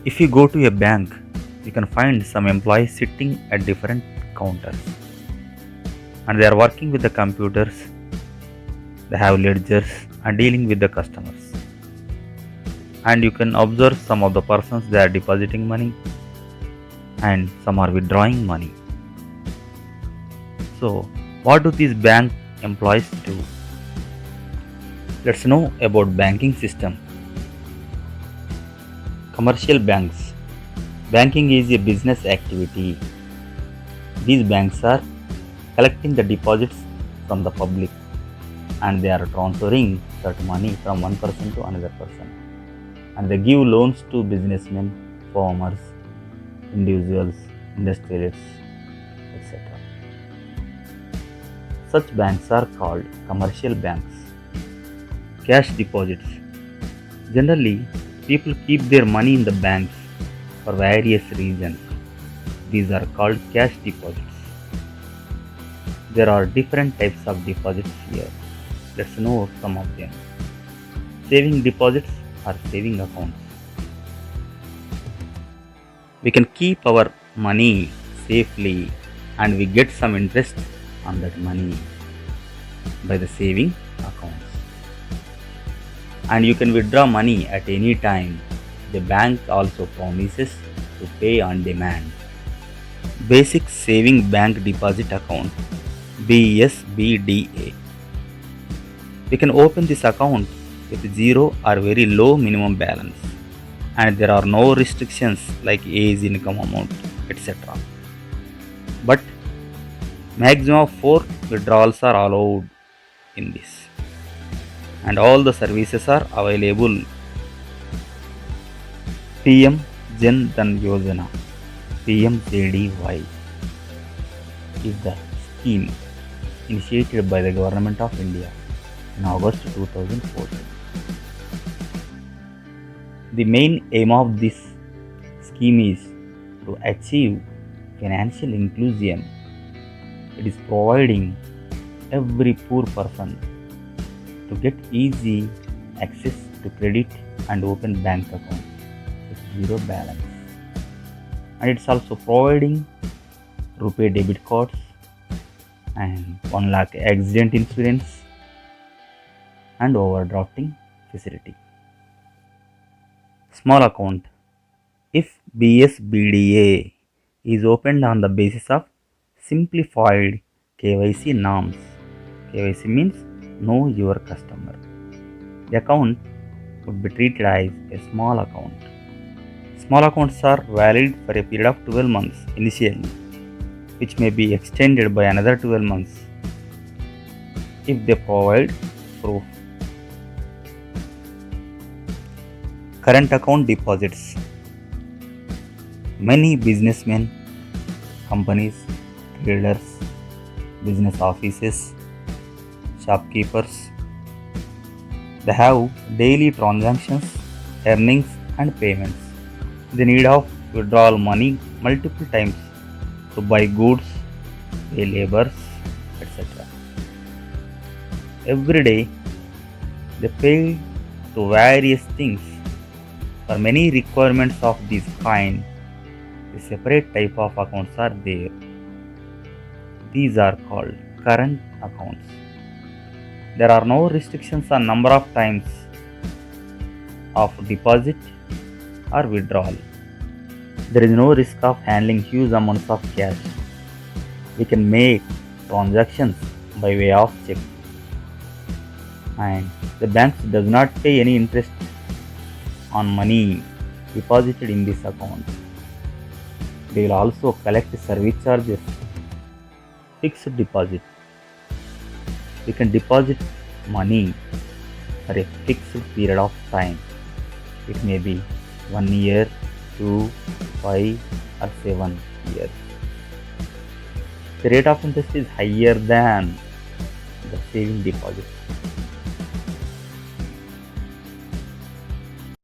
If you go to a bank, you can find some employees sitting at different counters and they are working with the computers, they have ledgers and dealing with the customers. And you can observe some of the persons they are depositing money and some are withdrawing money. So, what do these bank employees do? Let's know about banking system. Commercial banks. Banking is a business activity. These banks are collecting the deposits from the public and they are transferring that money from one person to another person. And they give loans to businessmen, farmers, individuals, industrialists, etc. Such banks are called commercial banks. Cash deposits. Generally, people keep their money in the banks for various reasons. These are called cash deposits. There are different types of deposits here. Let's know some of them. Saving deposits or saving accounts. We can keep our money safely and we get some interest on that money by the saving accounts. And you can withdraw money at any time. The bank also promises to pay on demand. Basic Saving Bank Deposit Account BSBDA. We can open this account with zero or very low minimum balance and there are no restrictions like age, income amount, etc. But maximum of 4 withdrawals are allowed in this and all the services are available. PM Jan Dhan Yojana PMJDY is the scheme initiated by the Government of India in August 2014. The main aim of this scheme is to achieve financial inclusion. It is providing every poor person to get easy access to credit and open bank account with zero balance. And it's also providing Rupay debit cards and 1 lakh accident insurance and overdrafting facility. Small account. If BSBDA is opened on the basis of simplified KYC norms, KYC means know your customer. The account would be treated as a small account. Small accounts are valid for a period of 12 months initially, which may be extended by another 12 months if they provide proof. Current account deposits. Many businessmen, companies, traders, business offices, shopkeepers, they have daily transactions, earnings and payments. They need of withdrawal money multiple times to buy goods, pay laborers, etc. Every day they pay to various things. For many requirements of this kind, the separate type of accounts are there. These are called current accounts. There are no restrictions on number of times of deposit or withdrawal. There is no risk of handling huge amounts of cash. We can make transactions by way of check. And the banks does not pay any interest on money deposited in this account. They will also collect service charges. Fixed deposit. We can deposit money for a fixed period of time. It may be 1 year, 2, 5 or 7 years. The rate of interest is higher than the saving deposit.